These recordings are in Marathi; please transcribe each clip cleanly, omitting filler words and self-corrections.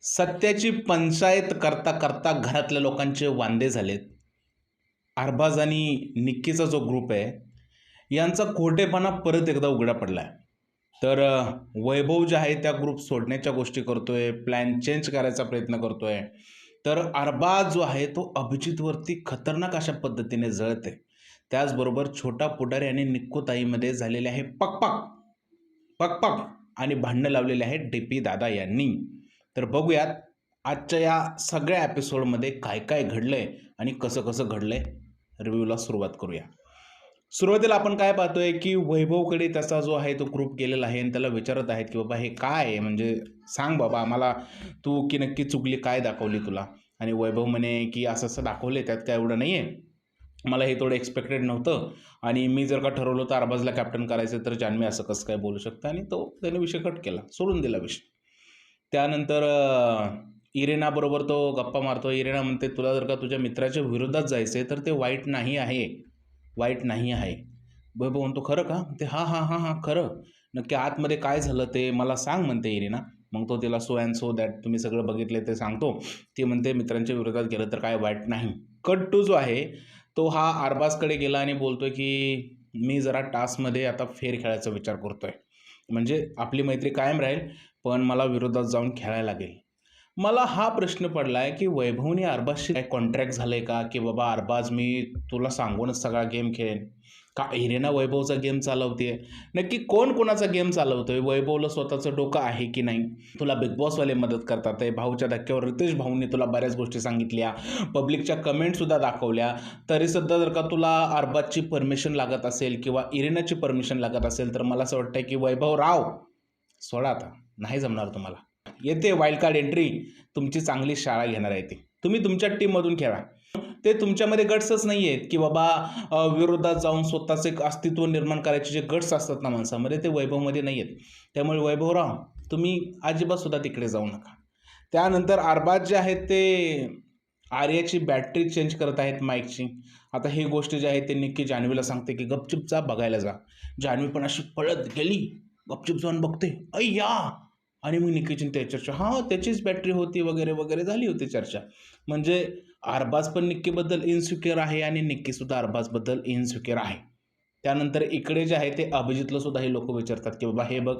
सत्याची पंचायत करता करता घरातल्या लोकांचे वांदे झालेत. अरबाज आणि निक्कीचा जो ग्रुप आहे, यांचा खोटेपणा परत एकदा उघडा पडला आहे. तर वैभव जे आहे त्या ग्रुप सोडण्याच्या गोष्टी करतोय, प्लॅन चेंज करायचा प्रयत्न करतोय. तर अरबाज जो आहे तो अभिजितवरती खतरनाक अशा पद्धतीने जळत आहे. त्याचबरोबर छोटा पुढारी आणि निक्कूताईमध्ये झालेले आहे पकपक पकपक आणि भांडणं लावलेले आहेत डी.पी. दादा यांनी. तर बघूयात आजच्या या सगळ्या एपिसोडमध्ये काय काय घडलंय आणि कसं कसं घडलंय. रिव्ह्यूला सुरुवात करूया. सुरुवातीला आपण काय पाहतोय की वैभवकडे त्याचा जो आहे तो ग्रुप गेलेला आहे आणि त्याला विचारत आहेत की बाबा हे काय आहे, म्हणजे सांग बाबा आम्हाला, तू की नक्की चुकली काय दाखवली तुला. आणि वैभव म्हणे की असं असं दाखवले, त्यात काय एवढं नाही आहे, मला हे थोडं एक्सपेक्टेड नव्हतं. आणि मी जर का ठरवलं तर अरबाजला कॅप्टन करायचं तर जान्हवी असं कसं काय बोलू शकतं. आणि तो त्याने विषय कट केला, सोडून दिला विषय. त्यानंतर इरेनाबरोबर तो गप्पा मारतो. इरेना म्हणते तुला जर का तुझ्या मित्राच्या विरोधात जायचं आहे तर ते वाईट नाही आहे, वाईट नाही आहे. वैभव म्हणतो खरं का? ते हां हां हां हां खरं. नक्की आतमध्ये काय झालं ते मला सांग म्हणते इरेना. मग तो तिला सो अँड सो दॅट तुम्ही सगळं बघितले ते सांगतो. ती म्हणते मित्रांच्या विरोधात गेलं तर काय वाईट नाही. कट टू जो आहे तो हा अरबाजकडे गेला आणि बोलतोय की मी जरा टास्कमध्ये आता फेर खेळायचा विचार करतोय, म्हणजे आपली मैत्री कायम राहील पण मला विरोधात जाऊन खेळायला लागेल. मला हा प्रश्न पडला आहे की वैभवने अरबाजशी काय कॉन्ट्रॅक्ट झालंय का, की बाबा अरबाज मी तुला सांगूनच सगळा गेम खेळेन, का इरेना वैभवचा गेम चालवते. नक्की कोण कोणाचा गेम चालवतोय? वैभवला स्वतःचं डोकं आहे की नाही? तुला बिग बॉसवाले मदत करतात आहे, भाऊच्या धक्क्यावर रितेश भाऊंनी तुला बऱ्याच गोष्टी सांगितल्या, पब्लिकच्या कमेंटसुद्धा दाखवल्या. तरीसुद्धा जर का तुला अरबाजची परमिशन लागत असेल किंवा इरेनाची परमिशन लागत असेल तर मला असं वाटतं की वैभवराव सोडा आता, नाही जमणार तुम्हाला. येते वाईल्ड कार्ड एंट्री, तुमची चांगली शाळा घेणार आहे ती. तुम्ही तुमच्या टीममधून खेळा. ते तुमच्यामध्ये गट्सच नाही आहेत की बाबा विरोधात जाऊन स्वतःचं एक अस्तित्व निर्माण करायचे जे गट्स असतात ना माणसामध्ये, ते वैभवमध्ये नाही आहेत. त्यामुळे वैभवराव तुम्ही अजिबात सुद्धा तिकडे जाऊ नका. त्यानंतर अरबाज जे आहेत ते आर्याची बॅटरी चेंज करत आहेत माईकची. आता ही गोष्ट जी आहे ते निक्की जान्हवीला सांगते की गपचूप जा बघायला जा. जान्हवी पण अशी पळत गेली, गपचूप जाऊन बघते, अय्या. आणि मग निक्कीची त्या चर्चा, हां त्याचीच बॅटरी होती वगैरे वगैरे झाली होती चर्चा. म्हणजे अरबाज पण निक्कीबद्दल इन्सिक्युअर आहे आणि निक्कीसुद्धा अरबाजबद्दल इन्सिक्युअर आहे. त्यानंतर इकडे जे आहे ते अभिजितला सुद्धा हे लोक विचारतात की बाबा हे बघ,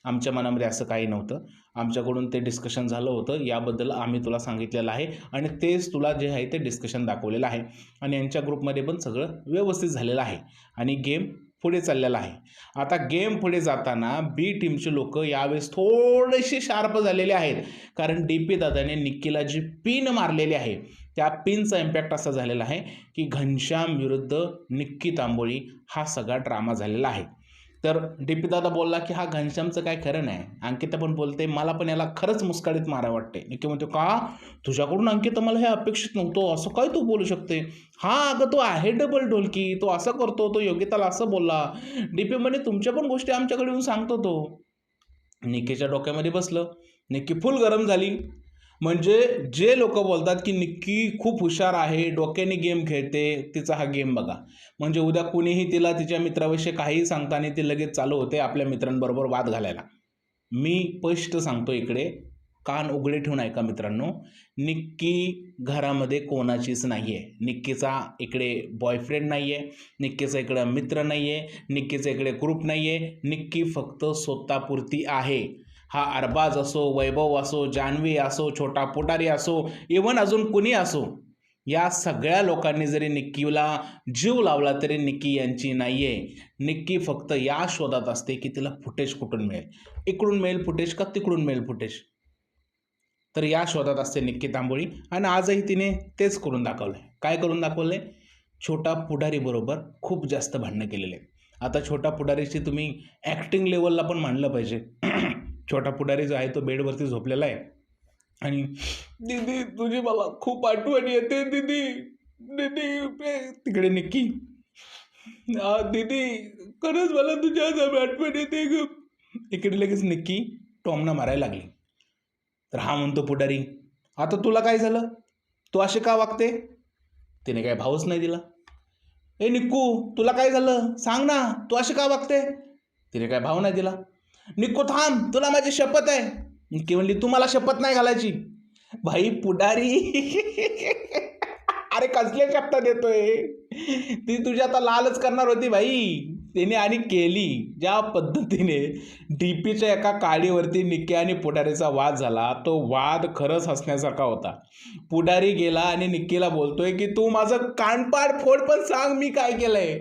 आमच्या मनामध्ये असं काही नव्हतं, आमच्याकडून ते डिस्कशन झालं होतं, याबद्दल आम्ही तुला सांगितलेलं आहे आणि तेच तुला जे आहे ते डिस्कशन दाखवलेलं आहे. आणि यांच्या ग्रुपमध्ये पण सगळं व्यवस्थित झालेलं आहे आणि गेम पुढे चाललेला आहे. आता गेम पुढे जाताना बी टीमचे लोक यावेळेस थोडेसे शार्प झालेले आहेत, कारण डी.पी. दादाने निक्कीला जी पिन मारलेली आहे त्या पिनचा इम्पॅक्ट असा झालेला आहे की घनश्याम विरुद्ध निक्की तांबोळी हा सगळा ड्रामा झालेला आहे. तर डी.पी. दादा बोलला की हा घनश्यामचं काय खरं नाही. अंकिता पण बोलते मला पण याला खरंच मुस्काडीत मारा वाटते. निक्की म्हणतो का तुझ्याकडून अंकिता, मला हे अपेक्षित नव्हतं, असं काय तू बोलू शकते. हा अगं तो आहे डबल ढोलकी, तो असं करतो, तो योगिताला असं बोलला. डी.पी. म्हणे तुमच्या पण गोष्टी आमच्याकडे येऊन सांगतो तो. निक्कीच्या डोक्यामध्ये बसलं, निक्की फुल गरम झाली. म्हणजे जे लोक बोलतात की निक्की खूप हुशार आहे, डोक्याने गेम खेळते, तिचा हा गेम बघा. म्हणजे उद्या कुणीही तिला तिच्या मित्राविषयी काहीही सांगताना ती लगेच चालू होते आपल्या मित्रांबरोबर वाद घालायला. मी स्पष्ट सांगतो इकडे, कान उघडे ठेवून ऐका मित्रांनो, निक्की घरामध्ये कोणाचीच नाही आहे. निक्कीचा इकडे बॉयफ्रेंड नाही आहे, निक्कीचा इकडं मित्र नाही आहे, निक्कीचा इकडे ग्रुप नाही आहे. निक्की फक्त स्वतःपुरती आहे. हा अरबाज असो, वैभव असो, जान्हवी असो, छोटा पुढारी असो, इव्हन अजून कुणी असो, या सगळ्या लोकांनी जरी निक्कीला जीव लावला तरी निक्की यांची नाही आहे. निक्की फक्त या शोधात असते की तिला फुटेज कुठून मिळेल, इकडून मिळेल फुटेज का तिकडून मिळेल फुटेज. तर या शोधात असते निक्की तांबोळी आणि आजही तिने तेच करून दाखवलं आहे. काय करून दाखवलं आहे? छोटा पुढारी बरोबर खूप जास्त भांडणं केलेले. आता छोटा पुढारीची तुम्ही ॲक्टिंग लेवलला पण मानलं पाहिजे. छोटा पुढारी जो आहे तो बेडवरती झोपलेला आहे आणि दीदी तुझी मला खूप आठवण येते दीदी, दीदी. तिकडे निक्की, दीदी खरंच मला तुझ्या आठवण येते ग. इकडे लगेच निक्की टॉमना मारायला लागली. तर हा म्हणतो पुढारी, आता तुला काय झालं, तू असे का वागते. तिने काय भावच नाही दिला. ए निक्कू तुला काय झालं सांग ना, तू असे का वागते. तिने काय भाव नाही दिला. निक्कू थांब, तुला माझी शपथ आहे. निक्की म्हणली तू मला शपथ नाही घालायची. भाई पुढारी अरे कसले शब्द देतोय. ती तुझी आता लालच करणार होती भाई. तिने आणि केली ज्या पद्धतीने डीपीच्या एका काडीवरती निक्की आणि पुढारीचा वाद झाला, तो वाद खरंच हसण्यासारखा होता. पुढारी गेला आणि निक्कीला बोलतोय की तू माझं कानपाड फोड पण सांग मी काय केलंय.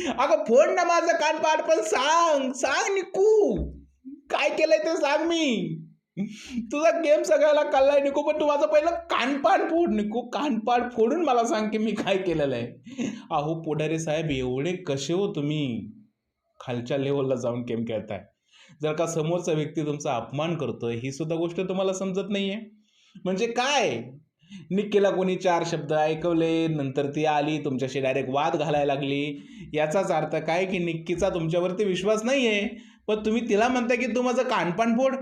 अगं फोड ना माझं कानपाड पण सांग सांग निक्कू काय केलंय ते सांग. मी तुझा गेम सगळ्याला कळलाय निकू, पण तू माझं पहिलं कानपाड फोड निकू. कानपाड फोडून मला सांग की मी काय केलेलं आहे. अहो पुढारी साहेब एवढे कसे हो तुम्ही खालच्या लेवलला जाऊन गेम खेळताय. जर का समोरचा व्यक्ती तुमचा अपमान करतोय ही सुद्धा गोष्ट तुम्हाला समजत नाहीये. म्हणजे काय निक्कीला कोणी 4 शब्द ऐकवले, नंतर ती आली तुमच्याशी डायरेक्ट वाद घालायला लागली. याचाच अर्थ काय की निक्कीचा तुमच्यावरती विश्वास नाहीये, पण तुम्ही तिला म्हणताय की तू माझं कानपाड फोड.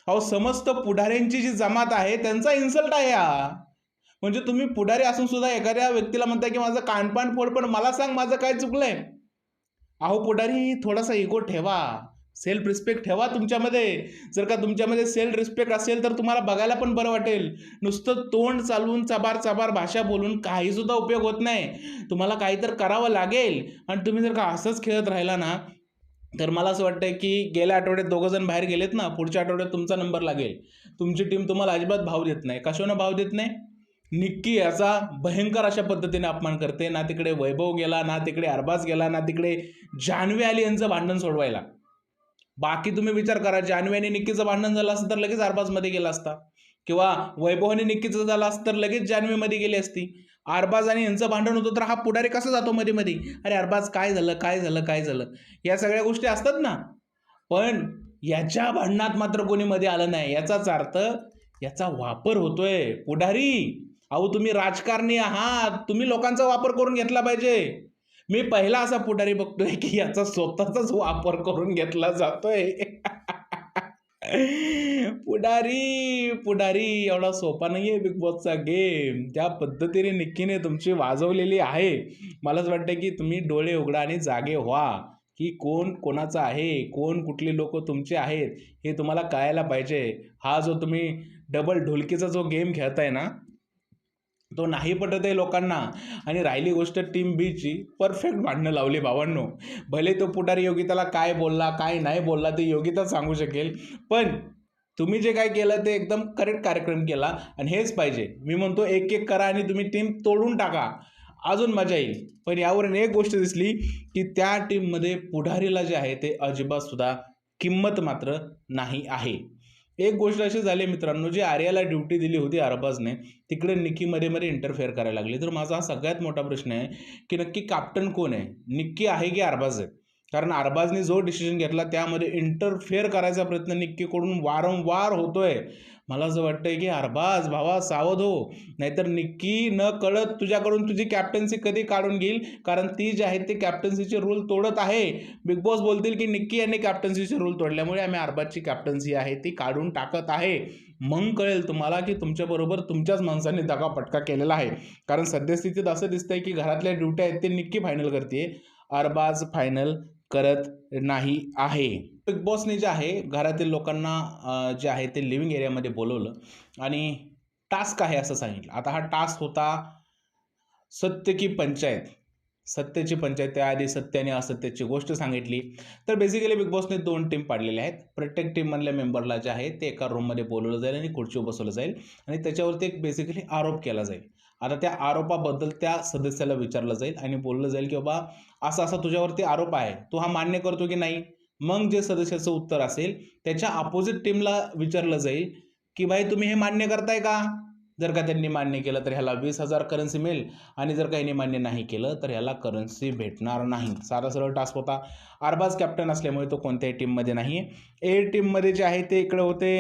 अहो समस्त पुढाऱ्यांची जी जमात आहे त्यांचा इन्सल्ट आहे हा. म्हणजे तुम्ही पुढारी असून सुद्धा एखाद्या व्यक्तीला म्हणताय की माझं कानपाड फोड पण मला सांग माझं काय चुकलंय. अहो पुढारी थोडासा इगो ठेवा, सेल्फ रिस्पेक्ट ठेवा तुमच्यामध्ये. जर का तुमच्यामध्ये सेल्फ रिस्पेक्ट असेल तर तुम्हाला बघायला पण बरं वाटेल. नुसतं तोंड चालवून चबार चबार भाषा बोलून काही सुद्धा उपयोग होत नाही. तुम्हाला काही तर करावं लागेल. आणि तुम्ही जर का असंच खेळत राहिला ना तर मला असं वाटतंय की गेल्या आठवड्यात 2 जण बाहेर गेलेत ना, पुढच्या आठवड्यात तुमचा नंबर लागेल. तुमची टीम तुम्हाला अजिबात भाव देत नाही. कशानं भाव देत नाही. निक्की याचा भयंकर अशा पद्धतीने अपमान करते. ना तिकडे वैभव गेला, ना तिकडे अरबाज गेला, ना तिकडे जान्हवी आली यांचं भांडण सोडवायला. बाकी तुम्ही विचार करा, जान्हवी आणि निक्कीचं भांडण झालं असतं तर लगेच अरबाजमध्ये गेला असता, किंवा वैभव आणि निक्कीचं झालं असतं तर लगेच जान्हवीमध्ये गेली असती. अरबाज आणि यांचं भांडण होतं तर हा पुढारी कसा जातो मध्ये मध्ये, अरे अरबाज काय झालं काय झालं काय झालं, या सगळ्या गोष्टी असतात ना. पण याच्या भांडणात मात्र कोणी मध्ये आलं नाही. याचाच अर्थ याचा वापर होतोय. पुढारी अहो तुम्ही राजकारणी आहात, तुम्ही लोकांचा वापर करून घेतला पाहिजे. मी पहिला असा पुढारी बघतोय की याचा स्वतःचाच वापर करून घेतला जातोय. पुढारी पुढारी एवढा सोपा नाहीये बिग बॉसचा गेम. ज्या पद्धतीने निक्कीने तुमची वाजवलेली आहे, मलाच वाटतं की तुम्ही डोळे उघडा आणि जागे व्हा की कोण कोणाचा आहे, कोण कुठली लोक तुमचे आहेत हे तुम्हाला कळायला पाहिजे. हा जो तुम्ही डबल ढोलकीचा जो गेम खेळताय ना तो नाही पटत आहे लोकांना. आणि राहिली गोष्ट टीम बीची, परफेक्ट भांडणं लावली भावांनो. भले तो पुढारी योगिताला काय बोलला काय नाही बोलला ते योगिता सांगू शकेल, पण तुम्ही जे काय केलं ते एकदम करेक्ट कार्यक्रम केला. आणि हेच पाहिजे. मी म्हणतो एक एक करा आणि तुम्ही टीम तोडून टाका, अजून मजा येईल. पण यावरून एक गोष्ट दिसली की त्या टीममध्ये पुढारीला जे आहे ते अजिबात सुद्धा किंमत मात्र नाही आहे. एक गोष्ट अशी झाली मित्रांनो, जी आर्याला ड्युटी दिली होती अरबाजने, तिकडे निक्की मध्ये मध्ये इंटरफेअर करायला लागली. तर माझा हा सगळ्यात मोठा प्रश्न आहे की नक्की कॅप्टन कोण आहे, निक्की आहे की अरबाज आहे. कारण अरबाजने जो डिसिजन घेतला त्यामध्ये इंटरफेअर करायचा प्रयत्न निक्कीकडून वारंवार होतोय. मला असं वाटतंय की अरबाज भावा सावध हो, नाहीतर निक्की न कळत तुझ्याकडून तुझी कॅप्टन्सी कधी काढून घेईल. कारण ती जी आहे ती कॅप्टन्सीचे रूल तोडत आहे. बिग बॉस बोलतील की निक्की यांनी कॅप्टन्सीचे रूल तोडल्यामुळे आम्ही अरबाजची कॅप्टन्सी आहे ती काढून टाकत आहे. मग कळेल तुम्हाला की तुमच्याबरोबर तुमच्याच माणसांनी दगापटका केलेला आहे. कारण सद्यस्थितीत असं दिसतंय की घरातल्या ड्युट्या आहेत ते निक्की फायनल करते, अरबाज फायनल करत नाही आहे. बिग बॉसने जे आहे घरातील लोकांना जे आहे ते लिव्हिंग एरियामध्ये बोलवलं आणि टास्क आहे असं सांगितलं. आता हा टास्क होता सत्य की पंचायत. सत्याची पंचायत, त्याआधी सत्य आणि असत्याची गोष्ट सांगितली. तर बेसिकली बिग बॉसने 2 टीम पाडलेल्या आहेत. प्रत्येक टीममधल्या मेंबरला जे आहे ते एका रूममध्ये बोलवलं जाईल आणि खुर्चीवर बसवलं जाईल आणि त्याच्यावरती एक बेसिकली आरोप केला जाईल. आता त्या आरोपाबद्दल त्या सदस्याला विचारलं जाईल आणि बोललं जाईल की बाबा असा असा तुझ्यावरती आरोप आहे, तू हा मान्य करतो की नाही. मग जे सदस्याचं उत्तर असेल त्याच्या अपोजिट टीमला विचारलं जाईल की भाई तुम्ही हे मान्य करताय का. जर का त्यांनी मान्य केलं तर ह्याला 20,000 करन्सी मिळेल आणि जर काही मान्य नाही केलं तर ह्याला करन्सी भेटणार नाही. साधा सरळ टास्क होता. अरबाज कॅप्टन असल्यामुळे तो कोणत्याही टीममध्ये नाही. ए टीममध्ये जे आहे ते इकडे होते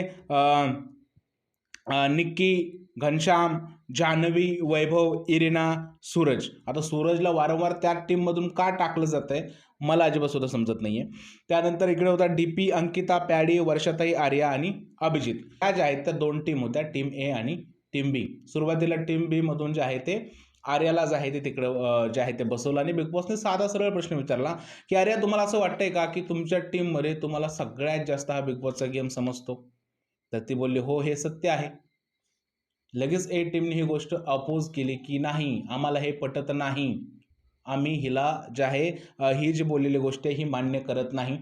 निक्की, घनश्याम, जान्हवी, वैभव, इरिना, सूरज. आता सूरजला वारंवार त्या टीममधून का टाकलं जात आहे मला अजिबात सुद्धा समजत नाही आहे. त्यानंतर इकडे होता डीपी, अंकिता, पॅडी, वर्षाताई, आर्या आणि अभिजित. ह्या ज्या आहेत त्या 2 टीम होत्या, टीम ए आणि टीम बी. सुरुवातीला टीम बी मधून जे आहे ते आर्याला जे आहे ते तिकडं जे आहे ते बसवलं आणि बिग बॉसने साधा सरळ प्रश्न विचारला की आर्या तुम्हाला असं वाटतंय का की तुमच्या टीममध्ये तुम्हाला सगळ्यात जास्त हा बिग बॉसचा गेम समजतो. तर ती बोलली हो हे सत्य आहे. लगेच ए टीमने ही गोष्ट अपोज केली की नाही, आम्हाला हे पटत नाही, आम्ही हिला जे आहे ही जी बोललेली गोष्ट आहे ही मान्य करत नाही,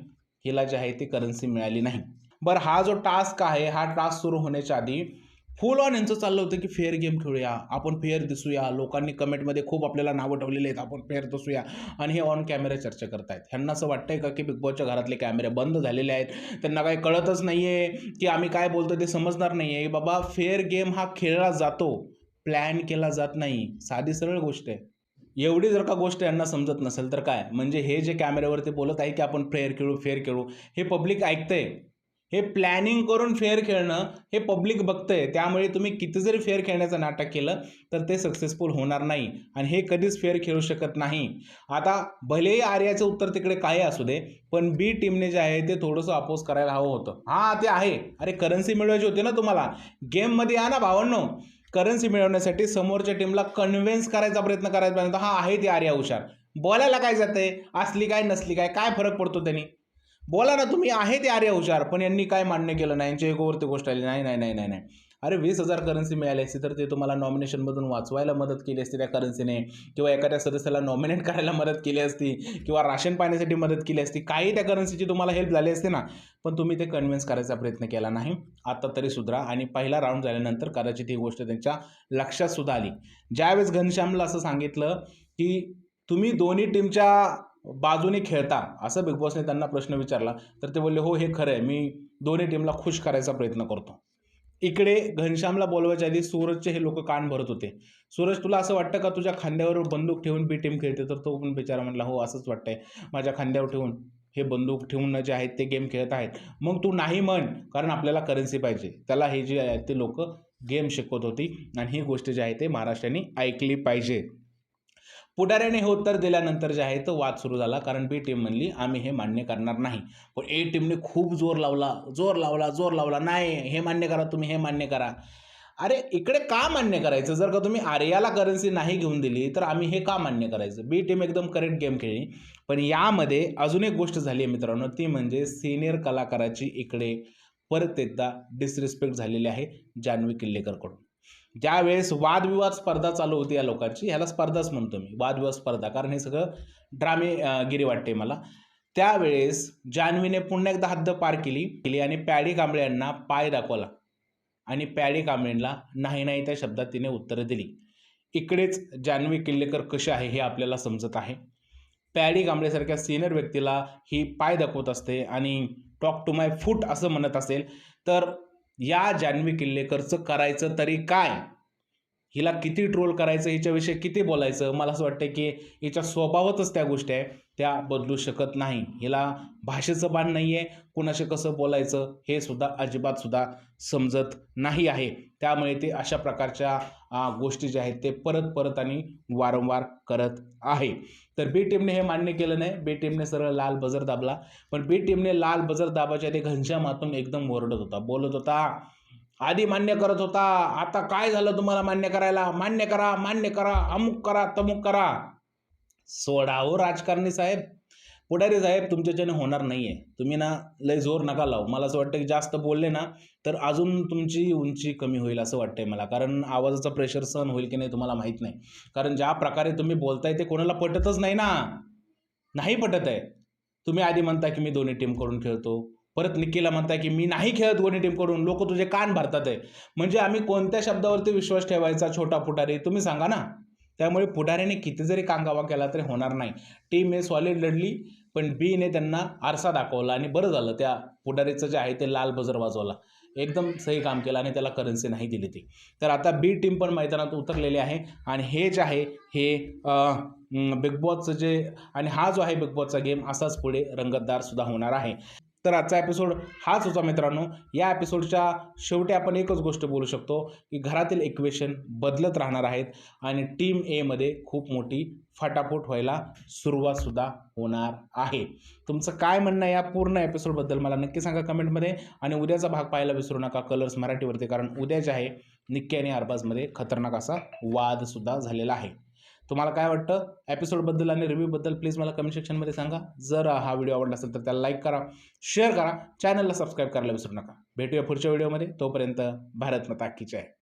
हिला जे आहे ती करन्सी मिळाली नाही. बरं, हा जो टास्क आहे, हा टास्क सुरू होण्याच्या आधी फुल ऑन यांचं चाललं होतं की फेअर गेम खेळूया, आपण फेअर दिसूया, लोकांनी कमेंटमध्ये खूप आपल्याला नावं ठेवलेली आहेत, आपण फेअर दिसूया, आणि हे ऑन कॅमेरा चर्चा करतायत. ह्यांना असं वाटतंय का की बिग बॉसच्या घरातले कॅमेरे बंद झालेले आहेत, त्यांना काही कळतच नाहीये की आम्ही काय बोलतो ते समजणार नाहीये. बाबा, फेअर गेम हा खेळला जातो, प्लॅन केला जात नाही, साधी सरळ गोष्ट आहे. एवढी जर का गोष्ट यांना समजत नसेल तर काय, म्हणजे हे जे कॅमेऱ्यावरती बोलत आहे की आपण फेअर खेळू, फेअर खेळू, हे पब्लिक ऐकतंय. हे प्लॅनिंग करून फेअर खेळणं हे पब्लिक बघतंय. त्यामुळे तुम्ही किती जरी फेअर खेळण्याचं नाटक केलं तर ते सक्सेसफुल होणार नाही आणि हे कधीच फेअर खेळू शकत नाही. आता भलेही आर्याचं उत्तर तिकडे काही असू दे, पण बी टीमने जे आहे ते थोडंसं अपोज करायला हवं होतं. हां, ते आहे. अरे, करन्सी मिळवायची होती ना तुम्हाला. गेममध्ये या ना भावांनो. करन्सी मिळवण्यासाठी समोरच्या टीमला कन्व्हिन्स करायचा प्रयत्न करायचा पाहिजे. हा आहे ती आर्या हुशार. बोलायला काय जातंय? असली काय नसली काय, काय फरक पडतो त्यांनी? बोला ना तुम्ही, आहे ते आर्या हुशार, पण यांनी काय मान्य केलं नाही, यांच्या एगोवरती गोष्ट आली नाही नाही नाही नाही नाही. अरे, 20,000 करन्सी मिळाली असती तर ते तुम्हाला नॉमिनेशनमधून वाचवायला मदत केली असती त्या करन्सीने, किंवा एखाद्या सदस्याला नॉमिनेट करायला मदत केली असती, किंवा राशन पाण्यासाठी मदत केली असती, काही त्या करन्सीची तुम्हाला हेल्प झाली असते ना. पण तुम्ही ते कन्व्हिन्स करायचा प्रयत्न केला नाही. आता तरी सुधरा, आणि पहिला राऊंड झाल्यानंतर कदाचित ही गोष्ट त्यांच्या लक्षात सुद्धा आली. ज्यावेळेस घनश्यामला असं सांगितलं की तुम्ही दोन्ही टीमच्या बाजूने खेळता, असं बिग बॉसने त्यांना प्रश्न विचारला, तर ते बोलले, हो, हे खरं आहे, मी दोन्ही टीमला खुश करायचा प्रयत्न करतो. इकडे घनश्यामला बोलवायच्या आधी सूरजचे हे लोक कान भरत होते. सूरज, तुला असं वाटतं का तुझ्या खांद्यावर बंदूक ठेवून बी टीम खेळते? तर तो पण बिचारा म्हटला, हो, असंच वाटतंय, माझ्या खांद्यावर ठेवून हे बंदूक ठेवून जे आहेत ते गेम खेळत आहेत. मग तू नाही म्हण, कारण आपल्याला करन्सी पाहिजे. त्याला हे जे आहेत ते लोक गेम शिकवत होती, आणि ही गोष्ट जी आहे ते महाराष्ट्राने ऐकली पाहिजे. पुढाऱ्याने हे उत्तर दिल्यानंतर जे आहे तो वाद सुरू झाला, कारण बी टीम म्हणली आम्ही हे मान्य करणार नाही. पण ए टीमने खूप जोर लावला, जोर लावला, जोर लावला, नाही हे मान्य करा, तुम्ही हे मान्य करा. अरे, इकडे का मान्य करायचं? जर का तुम्ही आर्याला करन्सी नाही घेऊन दिली तर आम्ही हे का मान्य करायचं? बी टीम एकदम करेक्ट गेम खेळली. पण यामध्ये अजून एक गोष्ट झाली आहे मित्रांनो, ती म्हणजे सिनियर कलाकाराची इकडे परत एकदा डिसरिस्पेक्ट झालेली आहे जान्हवी किल्लेकरकडून. ज्यावेळेस वादविवाद स्पर्धा चालू होती या लोकांची, ह्याला स्पर्धाच म्हणतो मी, वादविवाद स्पर्धा, कारण हे सगळं गिरी वाटते मला. त्यावेळेस जान्हवीने पुन्हा एकदा हद्द पार केली आणि पॅडी कांबळे यांना पाय दाखवला, आणि पॅडी कांबळेंना नाही नाही त्या शब्दात तिने उत्तरं दिली. इकडेच जान्हवी किल्लेकर कशी आहे हे आपल्याला समजत आहे. पॅडी कांबळेसारख्या सिनियर व्यक्तीला ही पाय दाखवत असते आणि टॉक टू माय फूट असं म्हणत असेल, तर या जान्हवी किल्लेकरचं करायचं तरी काय? हिला किती ट्रोल करायचं, हिच्याविषयी किती बोलायचं? मला असं वाटतं की हिच्या स्वभावातच त्या गोष्टी आहे, त्या बदलू शकत नाही. हिला भाषेचं भान नाही आहे, कुणाशी कसं बोलायचं हे सुद्धा अजिबात सुद्धा समजत नाही आहे. त्यामुळे ते अशा प्रकारच्या गोष्टी ज्या आहेत ते परत परत आणि वारंवार करत आहे. तर बी टीमने हे मान्य केलं नाही. बी टीमने सरळ लाल बजर दाबला. पण बी टीमने लाल बजर दाबायच्या आधी घनश्यामातून एकदम ओरडत होता, बोलत होता, आधी मान्य करत होता, आता काय झालं तुम्हाला मान्य करायला? मान्य करा, मान्य करा, अमुक करा, तमुक करा. सोडा हो राजकारणी साहेब, पुढारी साहेब, तुमच्याच्याने होणार नाहीये. तुम्ही ना लय जोर नका लावू. मला असं वाटतं की जास्त बोलले ना तर अजून तुमची उंची कमी होईल असं वाटतंय मला, कारण आवाजाचा प्रेशर सहन होईल की नाही तुम्हाला माहीत नाही. कारण ज्या प्रकारे तुम्ही बोलताय ते कोणाला पटतच नाही ना, नाही पटत आहे. तुम्ही आधी म्हणता की मी दोन्ही टीमकडून खेळतो, परत निक्कीला म्हणता की मी नाही खेळत दोन्ही टीमकडून, लोक तुझे कान भरतात आहे. म्हणजे आम्ही कोणत्या शब्दावरती विश्वास ठेवायचा छोटा पुढारी, तुम्ही सांगा ना. त्यामुळे पुढाऱ्याने किती जरी कांगावा केला तरी होणार नाही. टीम ए सॉलिड लढली, पण बीने त्यांना आरसा दाखवला, आणि बरं झालं त्या पुढारीचं जे आहे ते लाल बजर वाजवला. एकदम सही काम केलं आणि त्याला करन्सी नाही दिली ती. तर आता बी टीम पण मैदानात उतरलेली आहे, आणि हे जे आहे हे बिग बॉसचं जे, आणि हा जो आहे बिग बॉसचा गेम असाच पुढे रंगतदार सुद्धा होणार आहे. तर आजचा एपिसोड हाच होता मित्रांनो. या एपिसोडच्या शेवटी आपण एकच गोष्ट बोलू शकतो की घरातील इक्वेशन बदलत राहणार आहेत, आणि टीम एमध्ये खूप मोठी फाटाफूट व्हायला सुरुवातसुद्धा होणार आहे. तुमचं काय म्हणणं आहे या पूर्ण एपिसोडबद्दल मला नक्की सांगा कमेंटमध्ये, आणि उद्याचा भाग पाहायला विसरू नका कलर्स मराठीवरती, कारण उद्या जे आहे निक्की आणि अरबाजमध्ये खतरनाक असा वादसुद्धा झालेला आहे. तुम्हाला काय वाटतं एपिसोडबद्दल आणि रिव्ह्यूबद्दल प्लीज मला कमेंट सेक्शनमध्ये सांगा. जर हा व्हिडिओ आवडला असेल तर त्याला लाईक करा, शेअर करा, चॅनलला सबस्क्राईब करायला विसरू नका. भेटूया पुढच्या व्हिडिओमध्ये. तोपर्यंत भारत माता की जय.